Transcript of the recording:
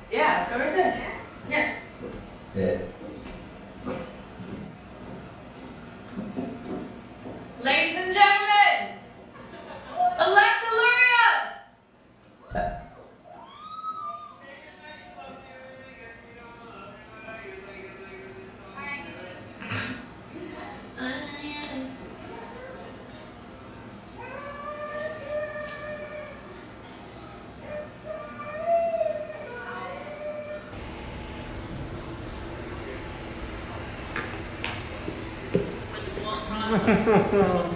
Yeah, go right there. Yeah. Yeah. Ladies and gentlemen, Alexa Luria! Ha ha ha.